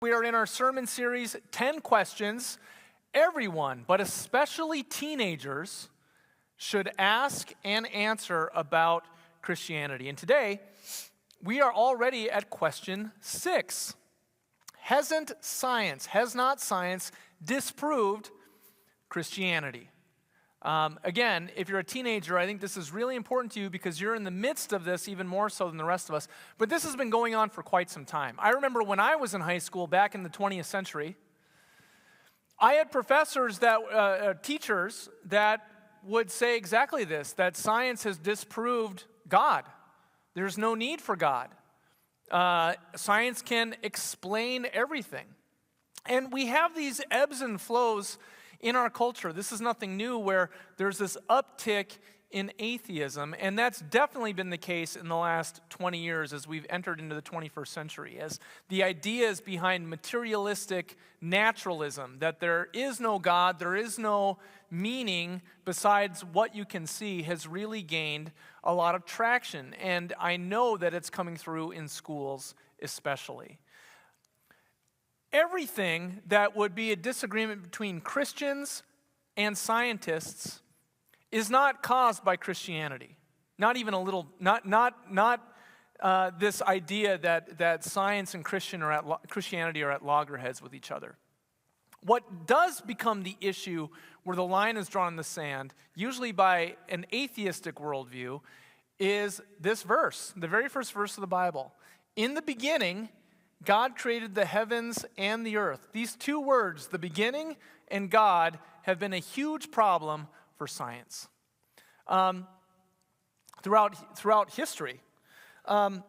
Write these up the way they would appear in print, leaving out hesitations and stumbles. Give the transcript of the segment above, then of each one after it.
We are in our sermon series, 10 questions everyone, but especially teenagers, should ask and answer about Christianity. And today, we are already at question 6. Has not science disproved Christianity? Again, if you're a teenager, I think this is really important to you because you're in the midst of this even more so than the rest of us. But this has been going on for quite some time. I remember when I was in high school back in the 20th century, I had professors teachers that would say exactly this, that science has disproved God. There's no need for God. Science can explain everything. And we have these ebbs and flows in our culture. This is nothing new where there's this uptick in atheism, and that's definitely been the case in the last 20 years as we've entered into the 21st century, as the ideas behind materialistic naturalism, that there is no God, there is no meaning besides what you can see, has really gained a lot of traction. And I know that it's coming through in schools especially. Everything that would be a disagreement between Christians and scientists is not caused by Christianity. Not even a little, not this idea that science and Christianity are at loggerheads with each other. What does become the issue where the line is drawn in the sand, usually by an atheistic worldview, is this verse, the very first verse of the Bible. In the beginning, God created the heavens and the earth. These two words, the beginning and God, have been a huge problem for science throughout history. Have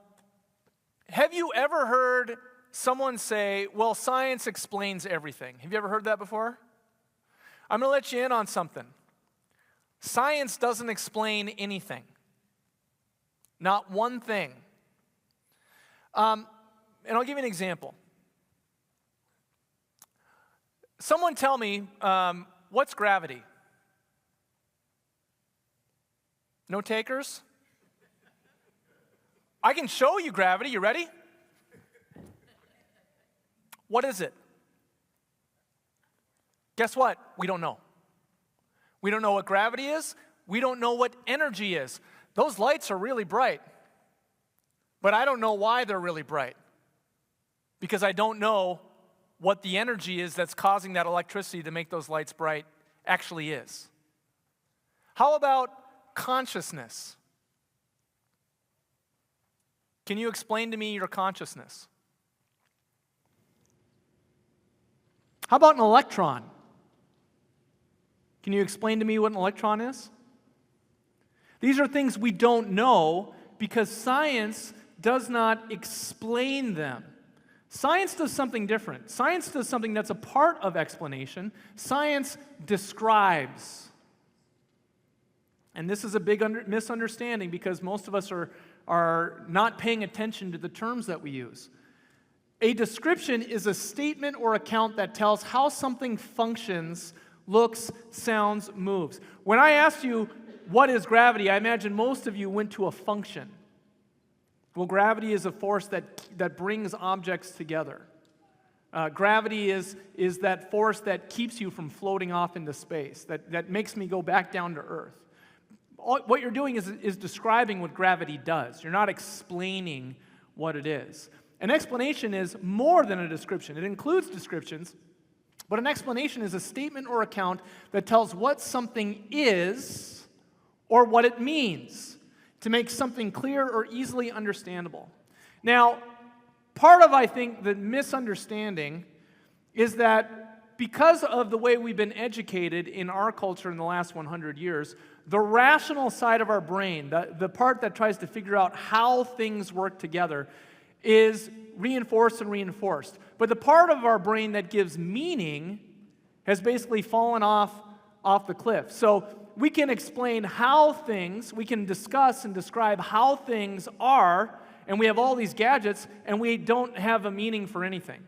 you ever heard someone say, well, science explains everything? Have you ever heard that before? I'm going to let you in on something. Science doesn't explain anything. Not one thing. And I'll give you an example. Someone tell me, what's gravity? No takers? I can show you gravity. You ready? What is it? Guess what? We don't know. We don't know what gravity is. We don't know what energy is. Those lights are really bright. But I don't know why they're really bright. Because I don't know what the energy is that's causing that electricity to make those lights bright actually is. How about consciousness? Can you explain to me your consciousness? How about an electron? Can you explain to me what an electron is? These are things we don't know because science does not explain them. Science does something different. Science does something that's a part of explanation. Science describes. And this is a big misunderstanding because most of us are not paying attention to the terms that we use. A description is a statement or account that tells how something functions, looks, sounds, moves. When I asked you, what is gravity, I imagine most of you went to a function. Well, gravity is a force that brings objects together. Gravity is that force that keeps you from floating off into space, that makes me go back down to Earth. What you're doing is describing what gravity does. You're not explaining what it is. An explanation is more than a description. It includes descriptions, but an explanation is a statement or account that tells what something is or what it means, to make something clear or easily understandable. Now, part of, I think, the misunderstanding is that because of the way we've been educated in our culture in the last 100 years, the rational side of our brain, the part that tries to figure out how things work together, is reinforced and reinforced. But the part of our brain that gives meaning has basically fallen off the cliff. So we can explain how things, we can discuss and describe how things are, and we have all these gadgets, and we don't have a meaning for anything.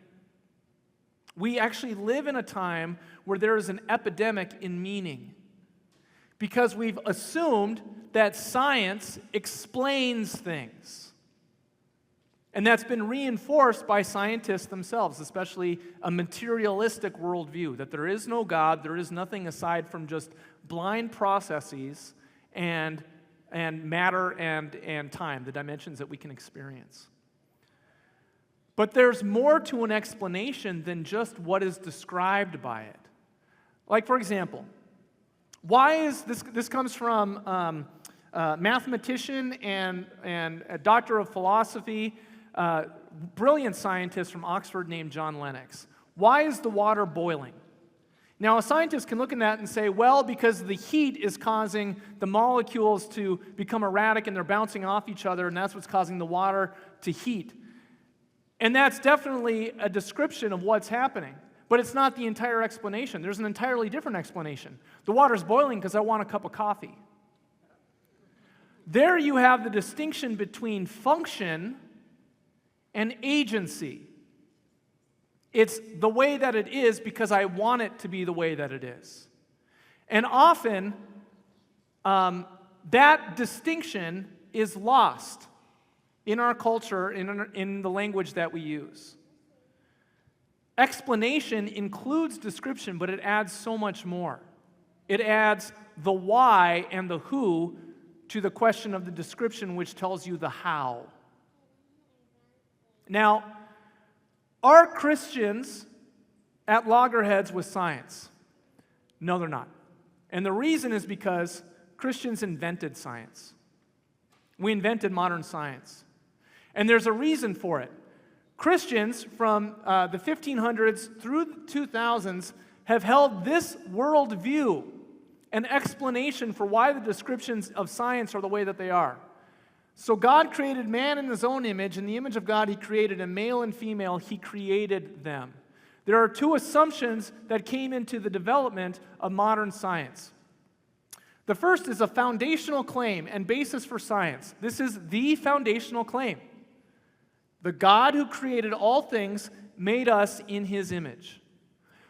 We actually live in a time where there is an epidemic in meaning because we've assumed that science explains things. And that's been reinforced by scientists themselves, especially a materialistic worldview, that there is no God, there is nothing aside from just blind processes and matter and time, the dimensions that we can experience. But there's more to an explanation than just what is described by it. Like, for example, why is this comes from mathematician and a doctor of philosophy, brilliant scientist from Oxford named John Lennox. Why is the water boiling? Now, a scientist can look at that and say, well, because the heat is causing the molecules to become erratic and they're bouncing off each other, and that's what's causing the water to heat. And that's definitely a description of what's happening. But it's not the entire explanation. There's an entirely different explanation. The water's boiling because I want a cup of coffee. There you have the distinction between function and agency. It's the way that it is because I want it to be the way that it is. And often, that distinction is lost in our culture, in the language that we use. Explanation includes description, but it adds so much more. It adds the why and the who to the question of the description, which tells you the how. Now, are Christians at loggerheads with science? No, they're not. And the reason is because Christians invented science. We invented modern science. And there's a reason for it. Christians from the 1500s through the 2000s have held this worldview, an explanation for why the descriptions of science are the way that they are. So God created man in his own image. In the image of God, he created a male and female. He created them. There are two assumptions that came into the development of modern science. The first is a foundational claim and basis for science. This is the foundational claim. The God who created all things made us in his image.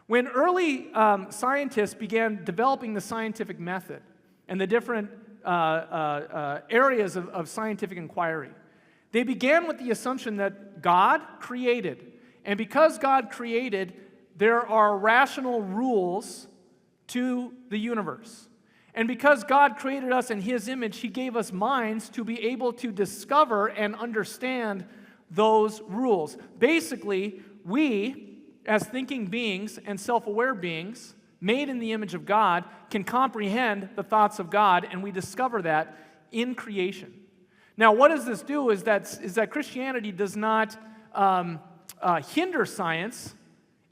When early scientists began developing the scientific method and the different areas of scientific inquiry, they began with the assumption that God created. And because God created, there are rational rules to the universe. And because God created us in his image, he gave us minds to be able to discover and understand those rules. Basically, we, as thinking beings and self-aware beings, made in the image of God, can comprehend the thoughts of God, and we discover that in creation. Now, what does this do is that Christianity does not hinder science.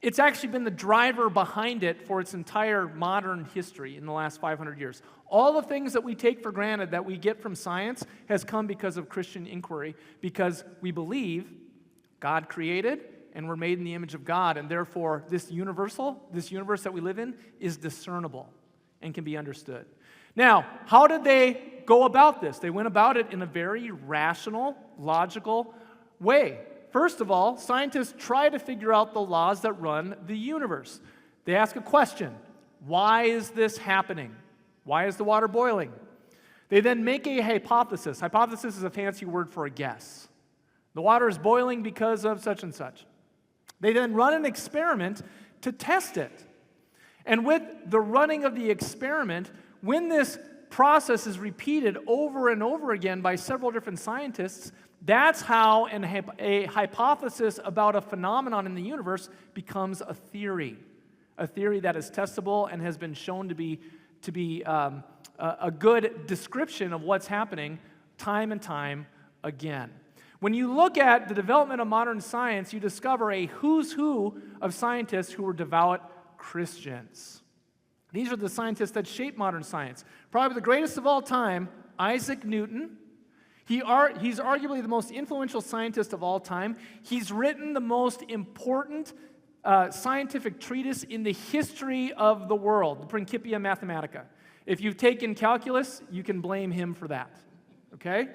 It's actually been the driver behind it for its entire modern history in the last 500 years. All the things that we take for granted that we get from science has come because of Christian inquiry, because we believe God created and we're made in the image of God, and therefore this universe that we live in is discernible and can be understood. Now, how did they go about this? They went about it in a very rational, logical way. First of all, scientists try to figure out the laws that run the universe. They ask a question: why is this happening? Why is the water boiling? They then make a hypothesis. Hypothesis is a fancy word for a guess. The water is boiling because of such and such. They then run an experiment to test it. And with the running of the experiment, when this process is repeated over and over again by several different scientists, that's how a hypothesis about a phenomenon in the universe becomes a theory that is testable and has been shown to be a good description of what's happening time and time again. When you look at the development of modern science, you discover a who's who of scientists who were devout Christians. These are the scientists that shaped modern science. Probably the greatest of all time, Isaac Newton. He's arguably the most influential scientist of all time. He's written the most important scientific treatise in the history of the world, the Principia Mathematica. If you've taken calculus, you can blame him for that, okay?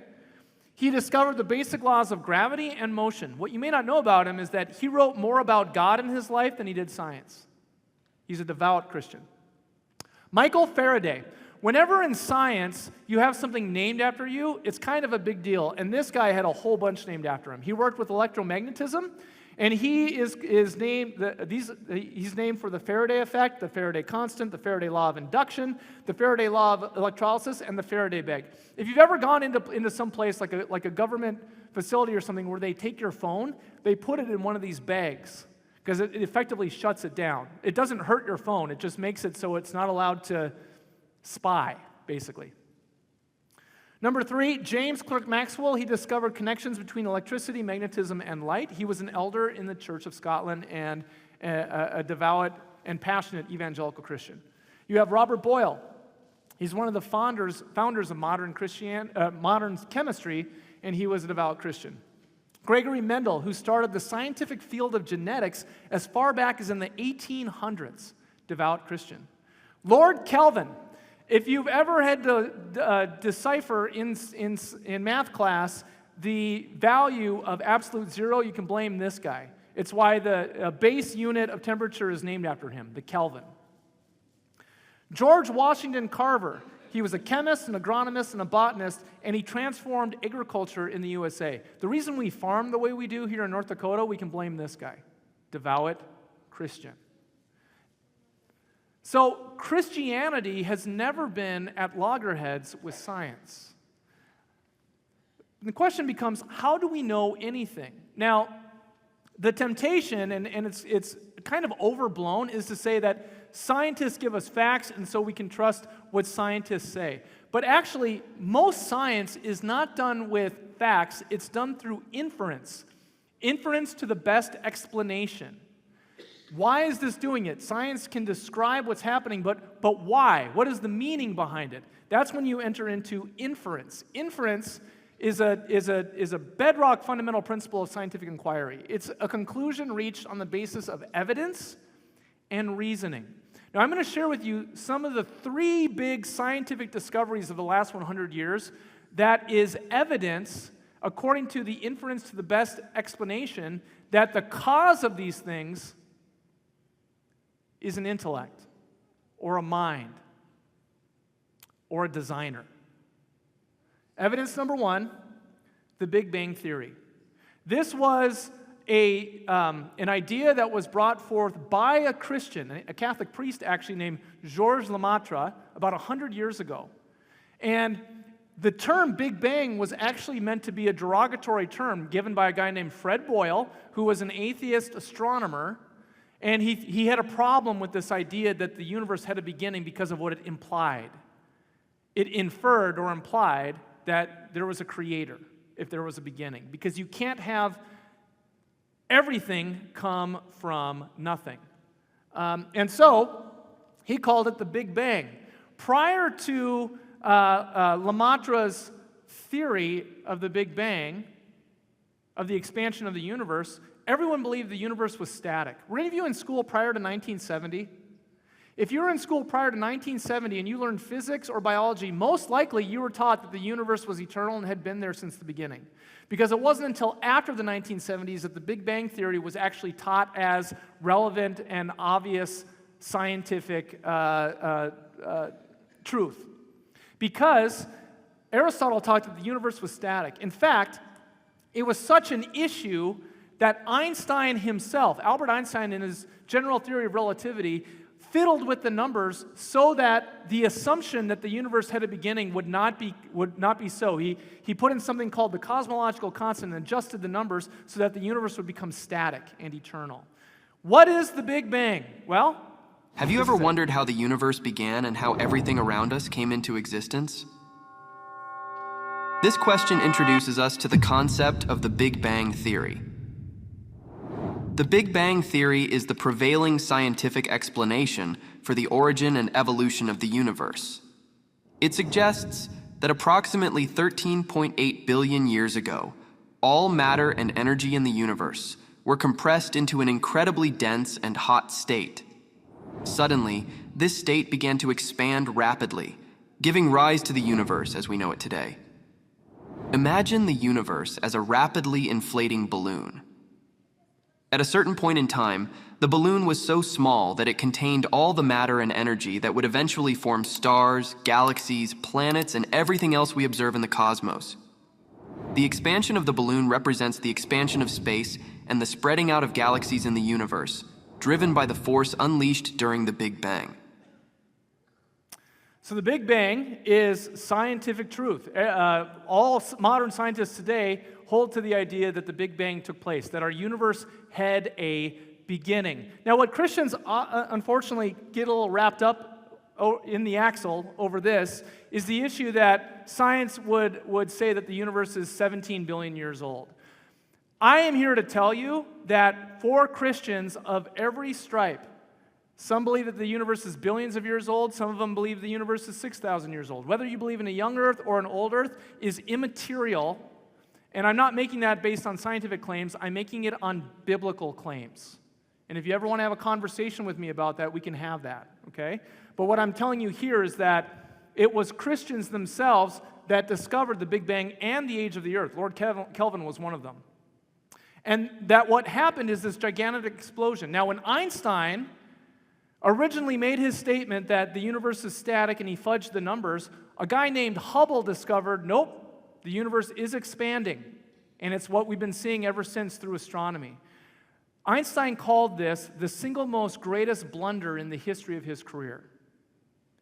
He discovered the basic laws of gravity and motion. What you may not know about him is that he wrote more about God in his life than he did science. He's a devout Christian. Michael Faraday Whenever in science you have something named after you, it's kind of a big deal. And this guy had a whole bunch named after him. He worked with electromagnetism, and he is named he's named for the Faraday effect, the Faraday constant, the Faraday law of induction, the Faraday law of electrolysis, and the Faraday bag. If you've ever gone into some place like a government facility or something where they take your phone, they put it in one of these bags because it effectively shuts it down. It doesn't hurt your phone. It just makes it so it's not allowed to spy, basically. Number 3, James Clerk Maxwell. He discovered connections between electricity, magnetism, and light. He was an elder in the Church of Scotland and a devout and passionate evangelical Christian. You have Robert Boyle. He's one of the founders of modern chemistry, and he was a devout Christian. Gregory Mendel, who started the scientific field of genetics as far back as in the 1800s, devout Christian. Lord Kelvin. If you've ever had to decipher in math class the value of absolute zero, you can blame this guy. It's why the base unit of temperature is named after him, the Kelvin. George Washington Carver. He was a chemist, an agronomist, and a botanist, and he transformed agriculture in the USA. The reason we farm the way we do here in North Dakota, we can blame this guy, devout Christian. So Christianity has never been at loggerheads with science. The question becomes, how do we know anything? Now, the temptation, and it's kind of overblown, is to say that scientists give us facts and so we can trust what scientists say. But actually, most science is not done with facts, it's done through inference. Inference to the best explanation. Why is this doing it? Science can describe what's happening, but why? What is the meaning behind it? That's when you enter into inference. Inference is a bedrock fundamental principle of scientific inquiry. It's a conclusion reached on the basis of evidence and reasoning. Now, I'm going to share with you some of the 3 big scientific discoveries of the last 100 years that is evidence, according to the inference to the best explanation, that the cause of these things is an intellect, or a mind, or a designer. Evidence number 1, the Big Bang Theory. This was an idea that was brought forth by a Christian, a Catholic priest actually, named Georges Lemaitre, about 100 years ago. And the term Big Bang was actually meant to be a derogatory term given by a guy named Fred Boyle, who was an atheist astronomer. And he had a problem with this idea that the universe had a beginning because of what it implied. It inferred or implied that there was a creator if there was a beginning, because you can't have everything come from nothing. And so he called it the Big Bang. Prior to Lemaitre's theory of the Big Bang, of the expansion of the universe, everyone believed the universe was static. Were any of you in school prior to 1970? If you were in school prior to 1970 and you learned physics or biology, most likely you were taught that the universe was eternal and had been there since the beginning. Because it wasn't until after the 1970s that the Big Bang Theory was actually taught as relevant and obvious scientific truth. Because Aristotle taught that the universe was static. In fact, it was such an issue that Einstein himself, Albert Einstein, in his general theory of relativity, fiddled with the numbers so that the assumption that the universe had a beginning would not be so. He put in something called the cosmological constant and adjusted the numbers so that the universe would become static and eternal. What is the Big Bang? Well, have you ever wondered how the universe began and how everything around us came into existence? This question introduces us to the concept of the Big Bang Theory. The Big Bang Theory is the prevailing scientific explanation for the origin and evolution of the universe. It suggests that approximately 13.8 billion years ago, all matter and energy in the universe were compressed into an incredibly dense and hot state. Suddenly, this state began to expand rapidly, giving rise to the universe as we know it today. Imagine the universe as a rapidly inflating balloon. At a certain point in time, the balloon was so small that it contained all the matter and energy that would eventually form stars, galaxies, planets, and everything else we observe in the cosmos. The expansion of the balloon represents the expansion of space and the spreading out of galaxies in the universe, driven by the force unleashed during the Big Bang. So the Big Bang is scientific truth. All modern scientists today hold to the idea that the Big Bang took place, that our universe had a beginning. Now, what Christians unfortunately get a little wrapped up in the axle over this is the issue that science would say that the universe is 17 billion years old. I am here to tell you that for Christians of every stripe, some believe that the universe is billions of years old. Some of them believe the universe is 6,000 years old. Whether you believe in a young earth or an old earth is immaterial. And I'm not making that based on scientific claims. I'm making it on biblical claims. And if you ever want to have a conversation with me about that, we can have that, okay? But what I'm telling you here is that it was Christians themselves that discovered the Big Bang and the age of the earth. Lord Kelvin was one of them. And that what happened is this gigantic explosion. Now, when Einstein originally made his statement that the universe is static and he fudged the numbers, a guy named Hubble discovered, nope, the universe is expanding. And it's what we've been seeing ever since through astronomy. Einstein called this the single most greatest blunder in the history of his career.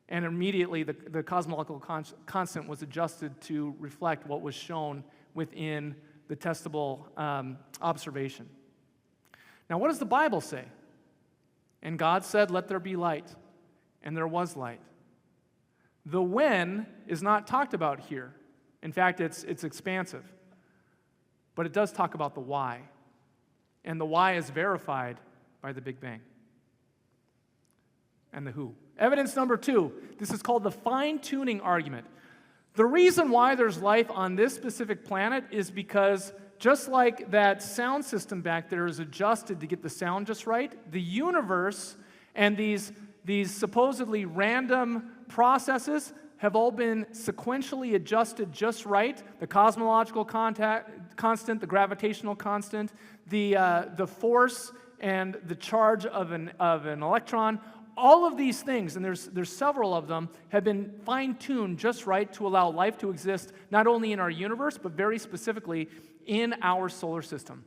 And immediately the cosmological constant was adjusted to reflect what was shown within the testable observation. Now, what does the Bible say? And God said, let there be light. And there was light. The when is not talked about here. In fact, it's expansive. But it does talk about the why. And the why is verified by the Big Bang. And the who. Evidence number 2. This is called the fine-tuning argument. The reason why there's life on this specific planet is because just like that sound system back there is adjusted to get the sound just right, the universe and these supposedly random processes have all been sequentially adjusted just right. The cosmological constant, the gravitational constant, the force and the charge of an electron, all of these things, and there's several of them, have been fine-tuned just right to allow life to exist not only in our universe, but very specifically in our solar system.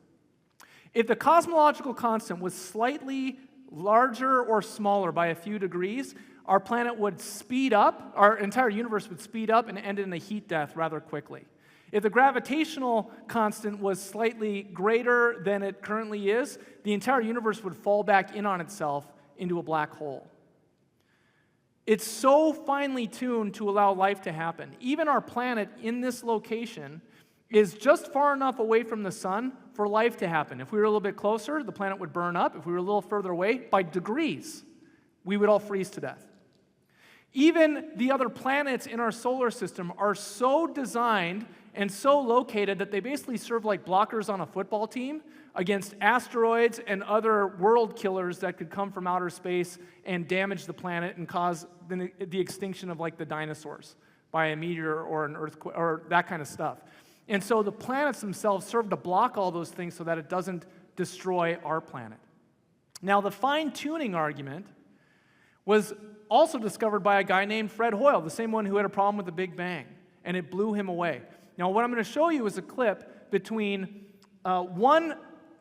If the cosmological constant was slightly larger or smaller by a few degrees, our planet would speed up, our entire universe would speed up and end in a heat death rather quickly. If the gravitational constant was slightly greater than it currently is, the entire universe would fall back in on itself into a black hole. It's so finely tuned to allow life to happen. Even our planet in this location is just far enough away from the sun for life to happen. If we were a little bit closer, the planet would burn up. If we were a little further away, by degrees, we would all freeze to death. Even the other planets in our solar system are so designed and so located that they basically serve like blockers on a football team against asteroids and other world killers that could come from outer space and damage the planet and cause the extinction of like the dinosaurs by a meteor or an earthquake or that kind of stuff. And so the planets themselves serve to block all those things so that it doesn't destroy our planet. Now, the fine-tuning argument was also discovered by a guy named Fred Hoyle, the same one who had a problem with the Big Bang, and it blew him away. Now, what I'm going to show you is a clip between one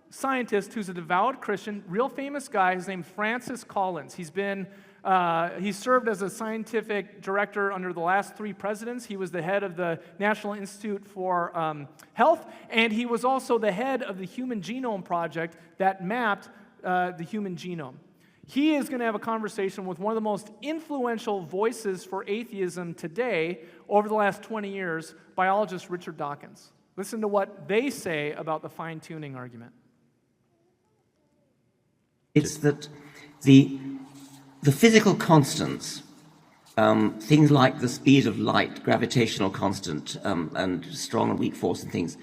scientist who's a devout Christian, real famous guy. His name's Francis Collins. He's served as a scientific director under the last 3 presidents. He was the head of the National Institute for Health, and he was also the head of the Human Genome Project that mapped the human genome. He is going to have a conversation with one of the most influential voices for atheism today over the last 20 years, biologist Richard Dawkins. Listen to what they say about the fine-tuning argument. It's that the physical constants, things like the speed of light, gravitational constant, and strong and weak force and things,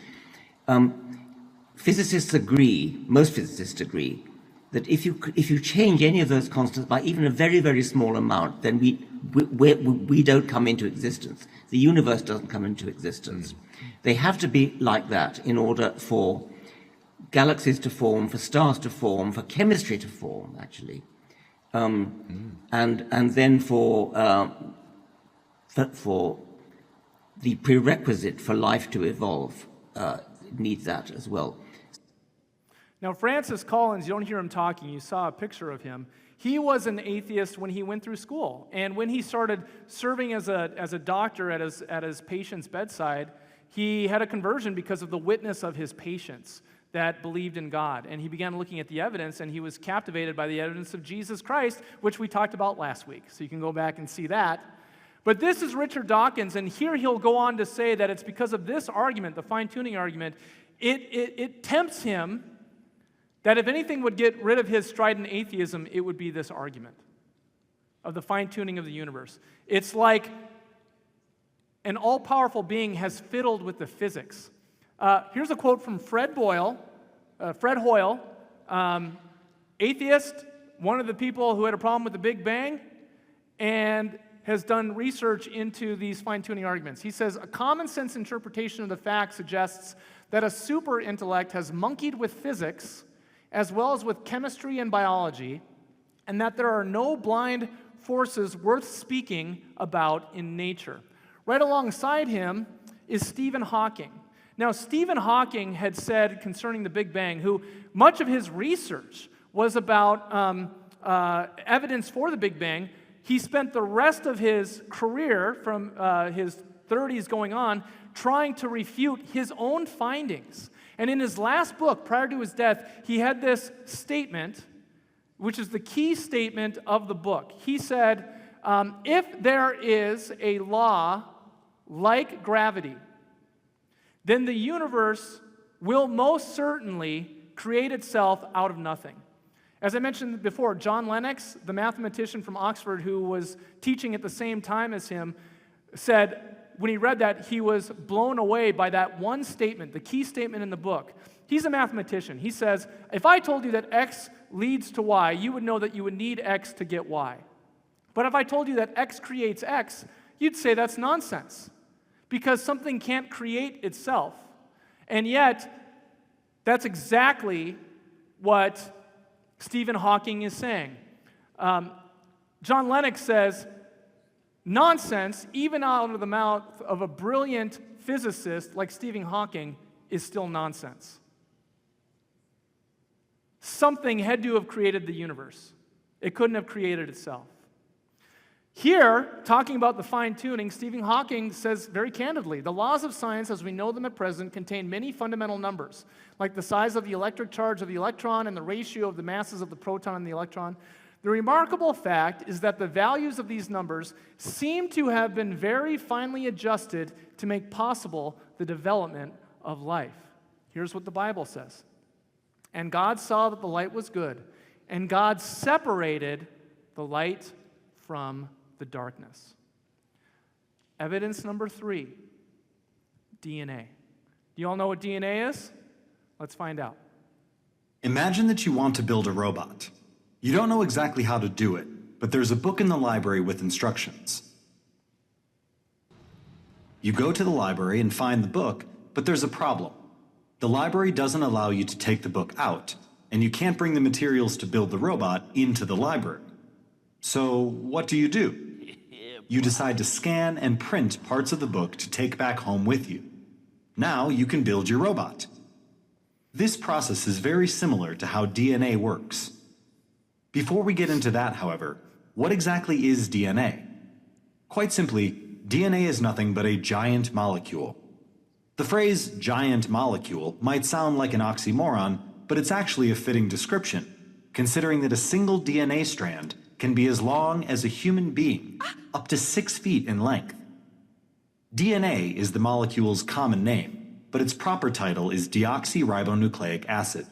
physicists agree, most physicists agree, that if you change any of those constants by even a very, very small amount, then we don't come into existence. The universe doesn't come into existence. They have to be like that in order for galaxies to form, for stars to form, for chemistry to form, actually, and then for the prerequisite for life to evolve. It needs that as well. Now, Francis Collins, you don't hear him talking. You saw a picture of him. He was an atheist when he went through school. And when he started serving as a doctor at his patient's bedside, he had a conversion because of the witness of his patients that believed in God. And he began looking at the evidence, and he was captivated by the evidence of Jesus Christ, which we talked about last week. So you can go back and see that. But this is Richard Dawkins, and here he'll go on to say that it's because of this argument, the fine-tuning argument, it tempts him that if anything would get rid of his strident atheism, it would be this argument of the fine-tuning of the universe. It's like an all-powerful being has fiddled with the physics. Here's a quote from Fred Hoyle, atheist, one of the people who had a problem with the Big Bang, and has done research into these fine-tuning arguments. He says, a common-sense interpretation of the fact suggests that a super-intellect has monkeyed with physics as well as with chemistry and biology, and that there are no blind forces worth speaking about in nature. Right alongside him is Stephen Hawking. Now, Stephen Hawking had said concerning the Big Bang, who much of his research was about evidence for the Big Bang. He spent the rest of his career, from his 30s going on, trying to refute his own findings. And in his last book, prior to his death, he had this statement, which is the key statement of the book. He said, if there is a law like gravity, then the universe will most certainly create itself out of nothing. As I mentioned before, John Lennox, the mathematician from Oxford who was teaching at the same time as him, said when he read that, he was blown away by that one statement, the key statement in the book. He's a mathematician. He says, if I told you that X leads to Y, you would know that you would need X to get Y. But if I told you that X creates X, you'd say that's nonsense, because something can't create itself. And yet, that's exactly what Stephen Hawking is saying. John Lennox says, nonsense, even out of the mouth of a brilliant physicist like Stephen Hawking, is still nonsense. Something had to have created the universe. It couldn't have created itself. Here, talking about the fine-tuning, Stephen Hawking says very candidly, the laws of science as we know them at present contain many fundamental numbers, like the size of the electric charge of the electron and the ratio of the masses of the proton and the electron. The remarkable fact is that the values of these numbers seem to have been very finely adjusted to make possible the development of life. Here's what the Bible says. And God saw that the light was good, and God separated the light from the darkness. Evidence number 3, DNA. Do you all know what DNA is? Let's find out. Imagine that you want to build a robot. You don't know exactly how to do it, but there's a book in the library with instructions. You go to the library and find the book, but there's a problem. The library doesn't allow you to take the book out, and you can't bring the materials to build the robot into the library. So what do? You decide to scan and print parts of the book to take back home with you. Now you can build your robot. This process is very similar to how DNA works. Before we get into that, however, what exactly is DNA? Quite simply, DNA is nothing but a giant molecule. The phrase giant molecule might sound like an oxymoron, but it's actually a fitting description, considering that a single DNA strand can be as long as a human being, up to 6 feet in length. DNA is the molecule's common name, but its proper title is deoxyribonucleic acid.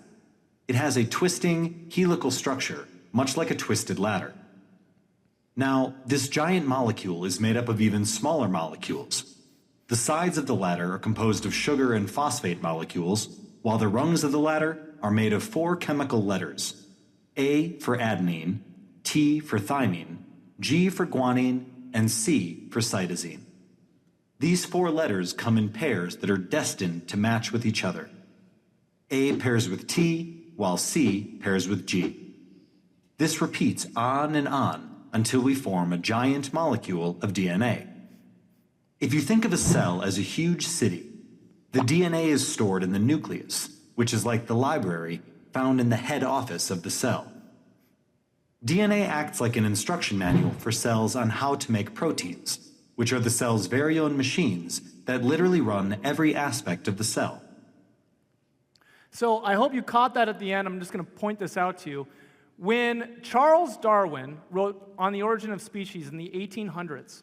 It has a twisting, helical structure, much like a twisted ladder. Now, this giant molecule is made up of even smaller molecules. The sides of the ladder are composed of sugar and phosphate molecules, while the rungs of the ladder are made of 4 chemical letters: A for adenine, T for thymine, G for guanine, and C for cytosine. These 4 letters come in pairs that are destined to match with each other. A pairs with T, while C pairs with G. This repeats on and on until we form a giant molecule of DNA. If you think of a cell as a huge city, the DNA is stored in the nucleus, which is like the library found in the head office of the cell. DNA acts like an instruction manual for cells on how to make proteins, which are the cell's very own machines that literally run every aspect of the cell. So I hope you caught that at the end. I'm just going to point this out to you. When Charles Darwin wrote On the Origin of Species in the 1800s,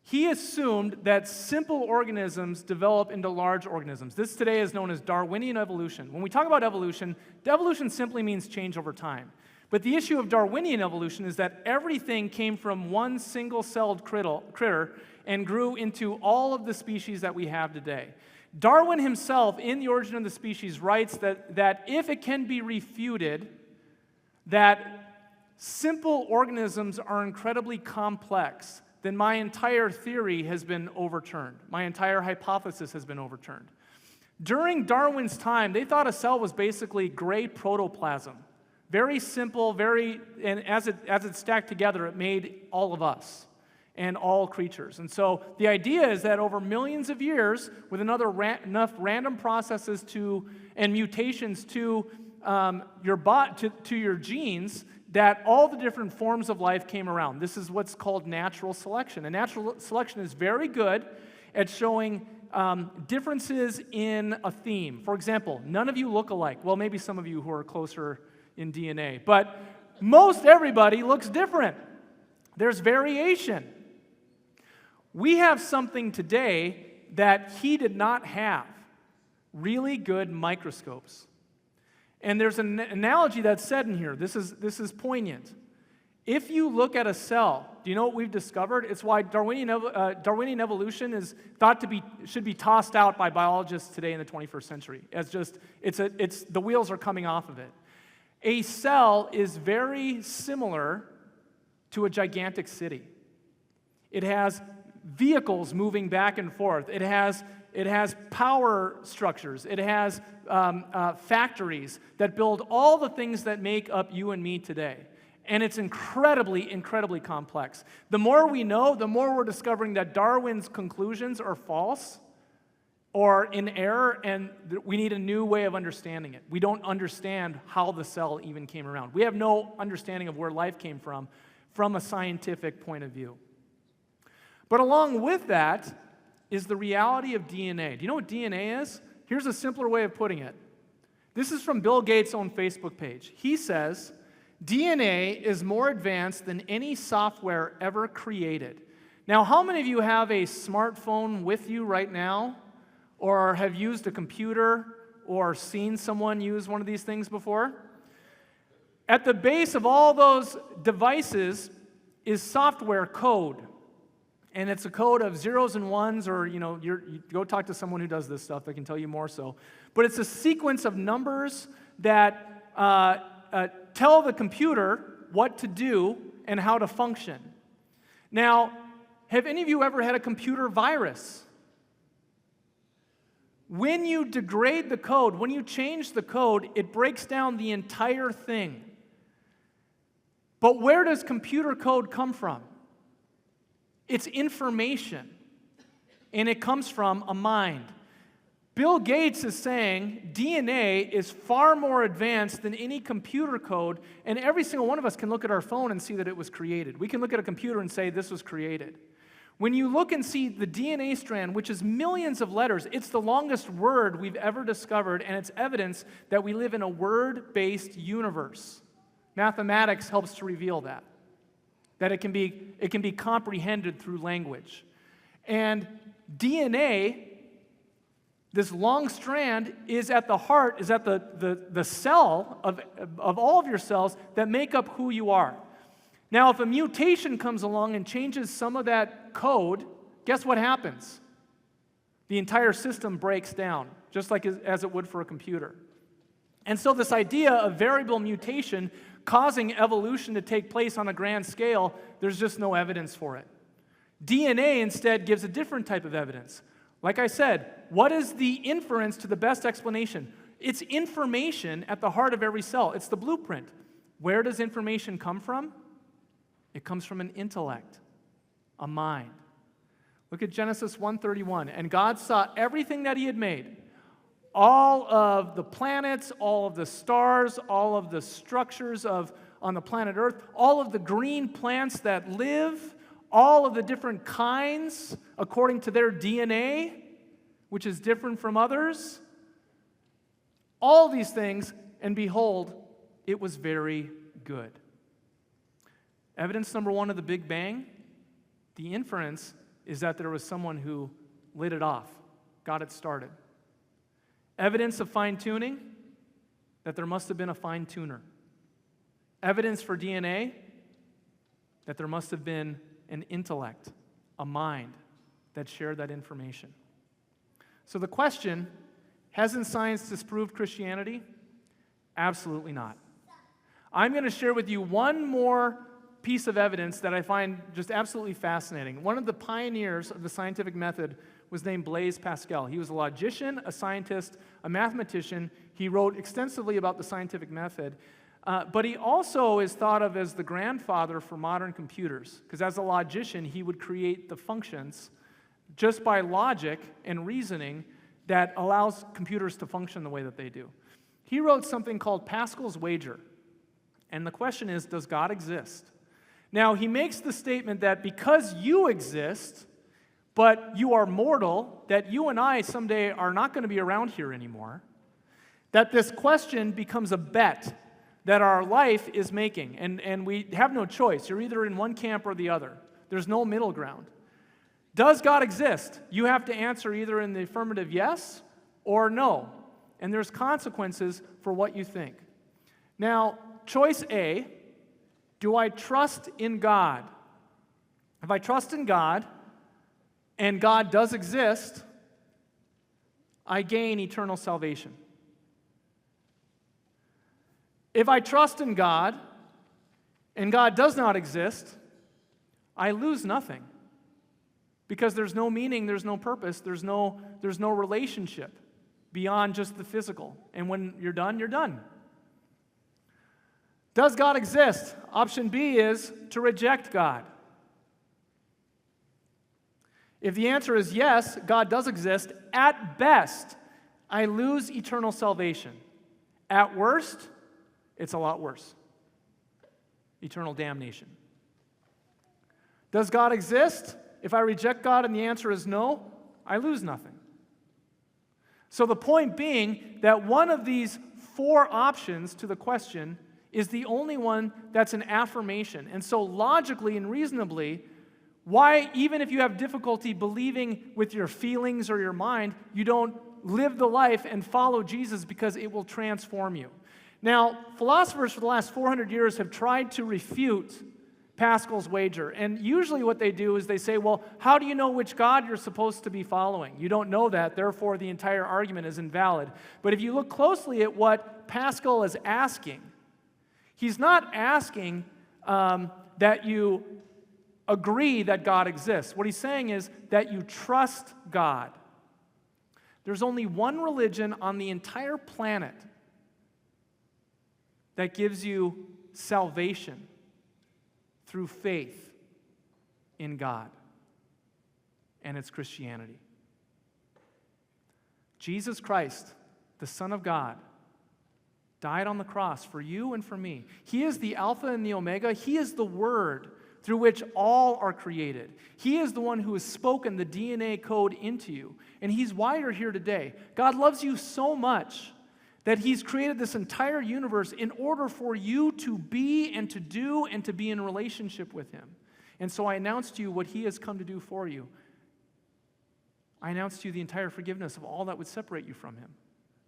he assumed that simple organisms develop into large organisms. This today is known as Darwinian evolution. When we talk about evolution, evolution simply means change over time. But the issue of Darwinian evolution is that everything came from one single-celled critter and grew into all of the species that we have today. Darwin himself, in The Origin of the Species, writes that if it can be refuted that simple organisms are incredibly complex, then my entire theory has been overturned. My entire hypothesis has been overturned. During Darwin's time, they thought a cell was basically gray protoplasm. Very simple, and as it stacked together, it made all of us and all creatures. And so the idea is that over millions of years, with enough random processes and mutations to your genes, that all the different forms of life came around. This is what's called natural selection. And natural selection is very good at showing differences in a theme. For example, none of you look alike. Well, maybe some of you who are closer in DNA, but most everybody looks different. There's variation. We have something today that he did not have, really good microscopes. And there's an analogy that's said in here. This is poignant. If you look at a cell, do you know what we've discovered? It's why Darwinian evolution is thought to should be tossed out by biologists today in the 21st century. The wheels are coming off of it. A cell is very similar to a gigantic city. It has vehicles moving back and forth. It has power structures. It has factories that build all the things that make up you and me today. And it's incredibly, incredibly complex. The more we know, the more we're discovering that Darwin's conclusions are false or in error, and we need a new way of understanding it. We don't understand how the cell even came around. We have no understanding of where life came from a scientific point of view. But along with that is the reality of DNA. Do you know what DNA is? Here's a simpler way of putting it. This is from Bill Gates' own Facebook page. He says, DNA is more advanced than any software ever created. Now, how many of you have a smartphone with you right now, or have used a computer, or seen someone use one of these things before? At the base of all those devices is software code. And it's a code of zeros and ones, or you go talk to someone who does this stuff that can tell you more so. But it's a sequence of numbers that tell the computer what to do and how to function. Now, have any of you ever had a computer virus? When you degrade the code, when you change the code, it breaks down the entire thing. But where does computer code come from? It's information, and it comes from a mind. Bill Gates is saying DNA is far more advanced than any computer code, and every single one of us can look at our phone and see that it was created. We can look at a computer and say this was created. When you look and see the DNA strand, which is millions of letters, it's the longest word we've ever discovered, and it's evidence that we live in a word-based universe. Mathematics helps to reveal that it can be comprehended through language. And DNA, this long strand, is at the heart, is at the cell of all of your cells that make up who you are. Now, if a mutation comes along and changes some of that code, guess what happens? The entire system breaks down, just like as it would for a computer. And so this idea of variable mutation causing evolution to take place on a grand scale, there's just no evidence for it. DNA instead gives a different type of evidence. Like I said, what is the inference to the best explanation? It's information at the heart of every cell. It's the blueprint. Where does information come from? It comes from an intellect, a mind. Look at Genesis 1:31. And God saw everything that he had made, all of the planets, all of the stars, all of the structures on the planet Earth, all of the green plants that live, all of the different kinds according to their DNA, which is different from others. All these things, and behold, it was very good. Evidence number one of the Big Bang, the inference is that there was someone who lit it off, got it started. Evidence of fine-tuning, that there must have been a fine-tuner. Evidence for DNA, that there must have been an intellect, a mind that shared that information. So the question, hasn't science disproved Christianity? Absolutely not. I'm going to share with you one more piece of evidence that I find just absolutely fascinating. One of the pioneers of the scientific method was named Blaise Pascal. He was a logician, a scientist, a mathematician. He wrote extensively about the scientific method, but he also is thought of as the grandfather for modern computers, because as a logician, he would create the functions just by logic and reasoning that allows computers to function the way that they do. He wrote something called Pascal's wager, and the question is, does God exist? Now, he makes the statement that because you exist, but you are mortal, that you and I someday are not going to be around here anymore, that this question becomes a bet that our life is making, and we have no choice. You're either in one camp or the other. There's no middle ground. Does God exist? You have to answer either in the affirmative yes or no, and there's consequences for what you think. Now, choice A, do I trust in God? If I trust in God, and God does exist, I gain eternal salvation. If I trust in God, and God does not exist, I lose nothing. Because there's no meaning, there's no purpose, there's no relationship beyond just the physical. And when you're done, you're done. Does God exist? Option B is to reject God. If the answer is yes, God does exist, at best, I lose eternal salvation. At worst, it's a lot worse. Eternal damnation. Does God exist? If I reject God and the answer is no, I lose nothing. So the point being that one of these four options to the question is the only one that's an affirmation. And so logically and reasonably, why, even if you have difficulty believing with your feelings or your mind, you don't live the life and follow Jesus because it will transform you. Now, philosophers for the last 400 years have tried to refute Pascal's wager. And usually what they do is they say, well, how do you know which God you're supposed to be following? You don't know that, therefore the entire argument is invalid. But if you look closely at what Pascal is asking, he's not asking that you agree that God exists. What he's saying is that you trust God. There's only one religion on the entire planet that gives you salvation through faith in God, and it's Christianity. Jesus Christ, the Son of God, died on the cross for you and for me. He is the Alpha and the Omega. He is the Word through which all are created. He is the one who has spoken the DNA code into you, and He's why you're here today. God loves you so much that He's created this entire universe in order for you to be and to do and to be in relationship with Him. And so I announce to you what He has come to do for you. I announce to you the entire forgiveness of all that would separate you from Him.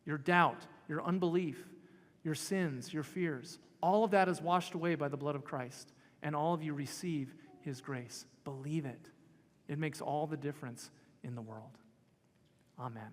Your doubt, your unbelief, your sins, your fears, all of that is washed away by the blood of Christ, and all of you receive His grace. Believe it. It makes all the difference in the world. Amen.